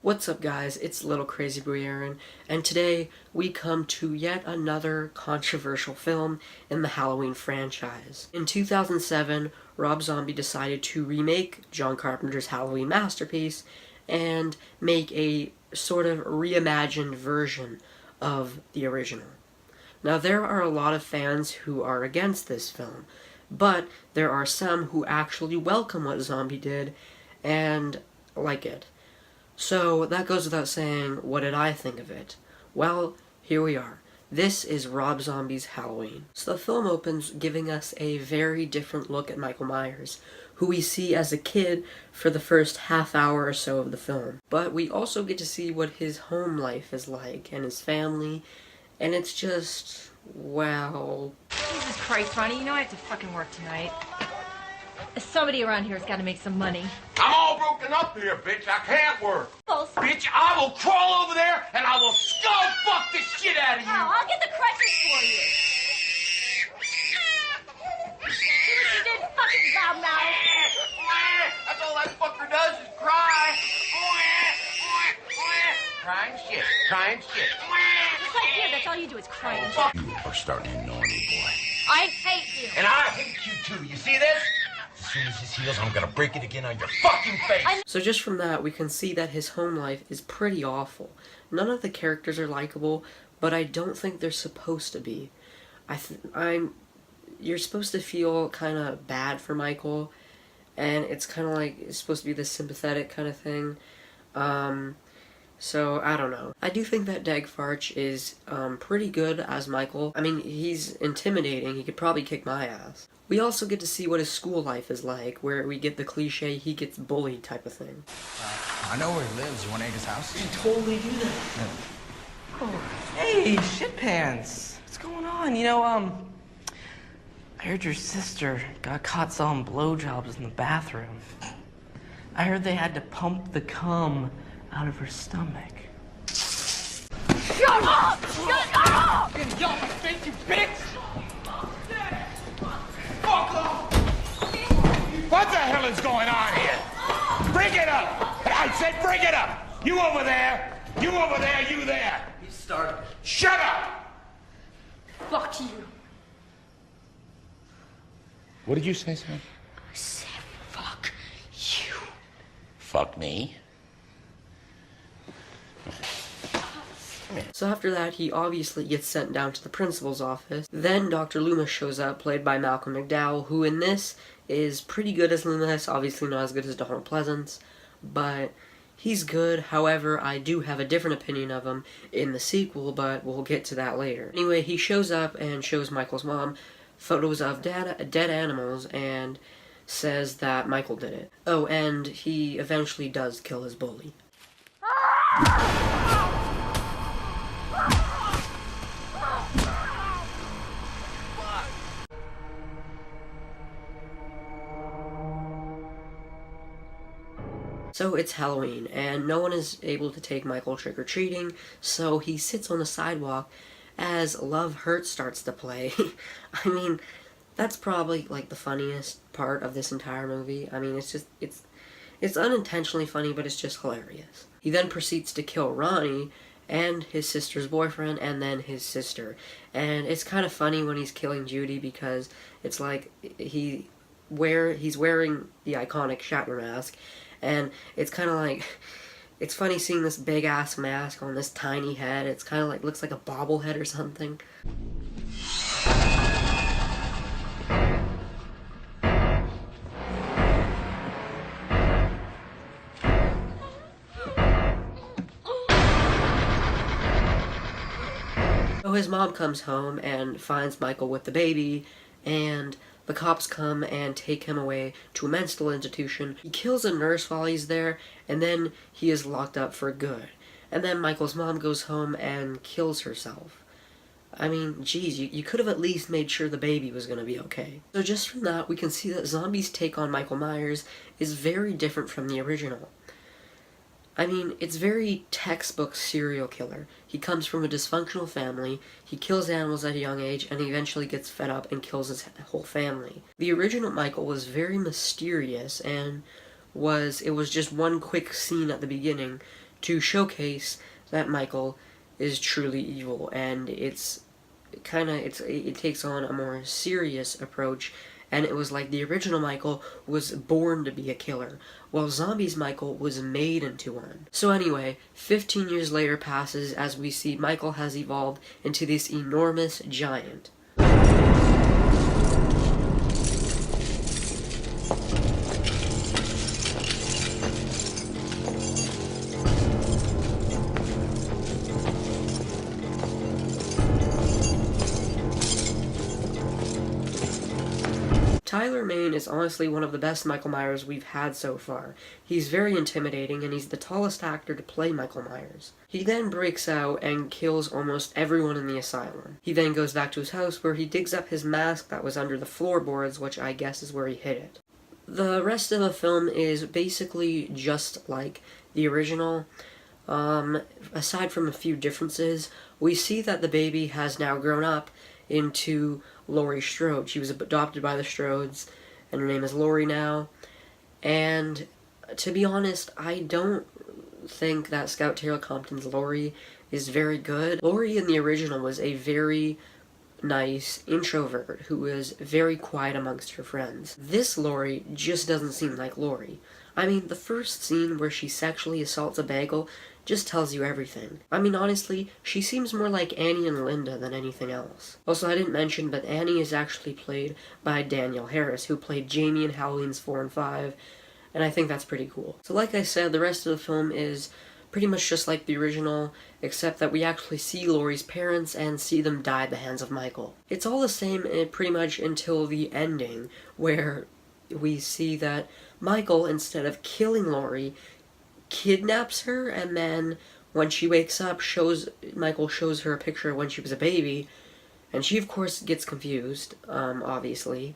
What's up guys, it's Little Crazy Boy Aaron, and today we come to yet another controversial film in the Halloween franchise. In 2007, Rob Zombie decided to remake John Carpenter's Halloween masterpiece and make a sort of reimagined version of the original. Now there are a lot of fans who are against this film, but there are some who actually welcome what Zombie did and like it. So, that goes without saying, what did I think of it? Well, here we are. This is Rob Zombie's Halloween. So the film opens giving us a very different look at Michael Myers, who we see as a kid for the first half hour or so of the film. But we also get to see what his home life is like, and his family, and it's just, well... Jesus Christ, Ronnie, you know I have to fucking work tonight. Somebody around here has got to make some money. I'm all broken up here, bitch. I can't work. False. Bitch, I will crawl over there and I will skull fuck the shit out of you. Oh, I'll get the crutches for you. See what you did, fucking loudmouth. That's all that fucker does is cry. Crying shit. Crying shit. Just like you, that's all you do is cry and shit. You are starting to annoy me, boy. I hate you. And I hate you too. You see this? As soon as this heals, I'm gonna break it again on your fucking face. So just from that, we can see that his home life is pretty awful. None of the characters are likable, but I don't think they're supposed to be. You're supposed to feel kind of bad for Michael, and it's kind of like, it's supposed to be this sympathetic kind of thing. So, I don't know. I do think that Dag Farch is pretty good as Michael. I mean, he's intimidating. He could probably kick my ass. We also get to see what his school life is like, where we get the cliche he gets bullied type of thing. I know where he lives. You want to egg his house? You totally do that. Yeah. Oh, hey, shit pants. What's going on? You know, I heard your sister got caught selling blowjobs in the bathroom. I heard they had to pump the cum out of her stomach. Shut up! Shut up! Get y'all my face, you bitch! Fuck off! What the hell is going on here? Bring it up! I said bring it up! You over there! You over there! You there! He started. Shut up! Fuck you. What did you say, son? I said fuck you. Fuck me? So after that, he obviously gets sent down to the principal's office. Then Dr. Loomis shows up, played by Malcolm McDowell, who in this is pretty good as Loomis, obviously not as good as Donald Pleasance, but he's good. However, I do have a different opinion of him in the sequel, but we'll get to that later. Anyway, he shows up and shows Michael's mom photos of dead animals and says that Michael did it. Oh, and he eventually does kill his bully. So it's Halloween, and no one is able to take Michael trick-or-treating, so he sits on the sidewalk as Love Hurts starts to play. I mean, that's probably, like, the funniest part of this entire movie. I mean, it's unintentionally funny, but it's just hilarious. He then proceeds to kill Ronnie, and his sister's boyfriend, and then his sister. And it's kind of funny when he's killing Judy, because it's like, he's wearing the iconic Shatner mask, and it's kind of like, it's funny seeing this big-ass mask on this tiny head. It's kind of like, looks like a bobblehead or something. So his mom comes home and finds Michael with the baby, and the cops come and take him away to a mental institution. He kills a nurse while he's there, and then he is locked up for good. And then Michael's mom goes home and kills herself. I mean, geez, you could have at least made sure the baby was going to be okay. So just from that, we can see that Zombie's take on Michael Myers is very different from the original. I mean, it's very textbook serial killer. He comes from a dysfunctional family, he kills animals at a young age, and he eventually gets fed up and kills his whole family. The original Michael was very mysterious, and it was just one quick scene at the beginning to showcase that Michael is truly evil, and it takes on a more serious approach, and it was like the original Michael was born to be a killer, while Zombies Michael was made into one. So anyway, 15 years later passes as we see Michael has evolved into this enormous giant. Tyler Mane is honestly one of the best Michael Myers we've had so far. He's very intimidating, and he's the tallest actor to play Michael Myers. He then breaks out and kills almost everyone in the asylum. He then goes back to his house where he digs up his mask that was under the floorboards, which I guess is where he hid it. The rest of the film is basically just like the original. Aside from a few differences, we see that the baby has now grown up into Laurie Strode. She was adopted by the Strodes, and her name is Laurie now. And to be honest, I don't think that Scout Taylor Compton's Laurie is very good. Laurie in the original was a very nice introvert who was very quiet amongst her friends. This Laurie just doesn't seem like Laurie. I mean, the first scene where she sexually assaults a bagel just tells you everything. I mean, honestly, she seems more like Annie and Linda than anything else. Also, I didn't mention, but Annie is actually played by Danielle Harris, who played Jamie in Halloween's 4 and 5, and I think that's pretty cool. So like I said, the rest of the film is pretty much just like the original, except that we actually see Laurie's parents and see them die at the hands of Michael. It's all the same pretty much until the ending, where we see that Michael, instead of killing Laurie, kidnaps her, and then when she wakes up, Michael shows her a picture of when she was a baby, and she of course gets confused, obviously,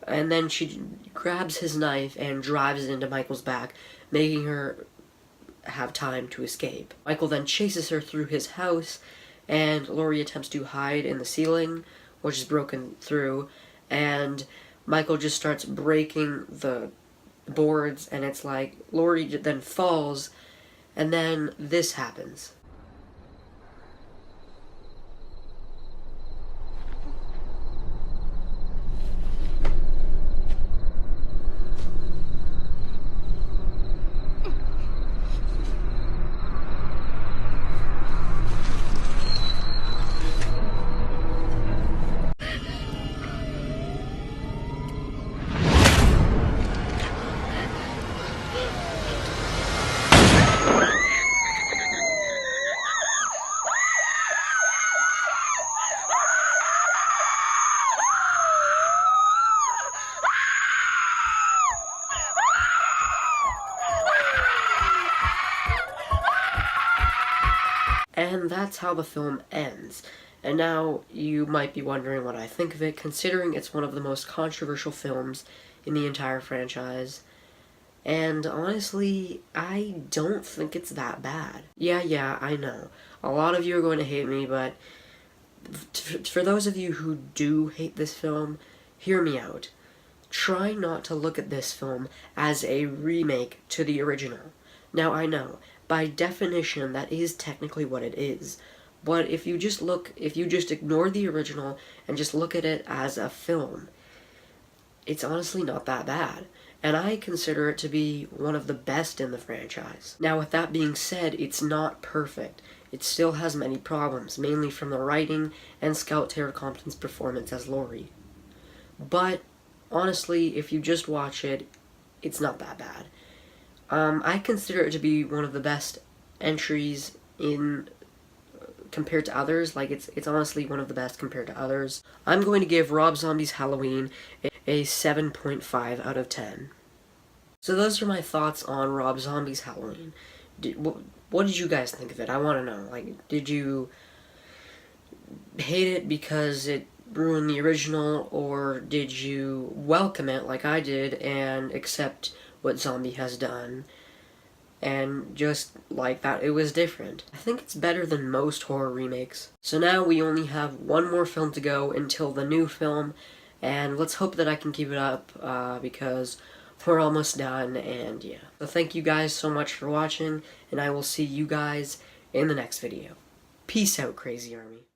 and then she grabs his knife and drives it into Michael's back, making her have time to escape. Michael then chases her through his house, and Laurie attempts to hide in the ceiling, which is broken through, and Michael just starts breaking the boards, and it's like Laurie then falls, and then this happens. And that's how the film ends. And now you might be wondering what I think of it, considering it's one of the most controversial films in the entire franchise. And honestly, I don't think it's that bad. Yeah, I know. A lot of you are going to hate me, but for those of you who do hate this film, hear me out. Try not to look at this film as a remake to the original. Now, I know, by definition, that is technically what it is. But if you just ignore the original and just look at it as a film, it's honestly not that bad. And I consider it to be one of the best in the franchise. Now, with that being said, it's not perfect. It still has many problems, mainly from the writing and Scout Taylor Compton's performance as Laurie. But, honestly, if you just watch it, it's not that bad. I consider it to be one of the best entries in compared to others. Like, it's honestly one of the best compared to others. I'm going to give Rob Zombie's Halloween a 7.5 out of 10. So those are my thoughts on Rob Zombie's Halloween. What did you guys think of it? I want to know. Like, did you hate it because it ruined the original, or did you welcome it like I did and accept what Zombie has done and just like that it was different? I think it's better than most horror remakes. So now we only have one more film to go until the new film, and let's hope that I can keep it up because we're almost done, and yeah. So thank you guys so much for watching, and I will see you guys in the next video. Peace out, Crazy Army.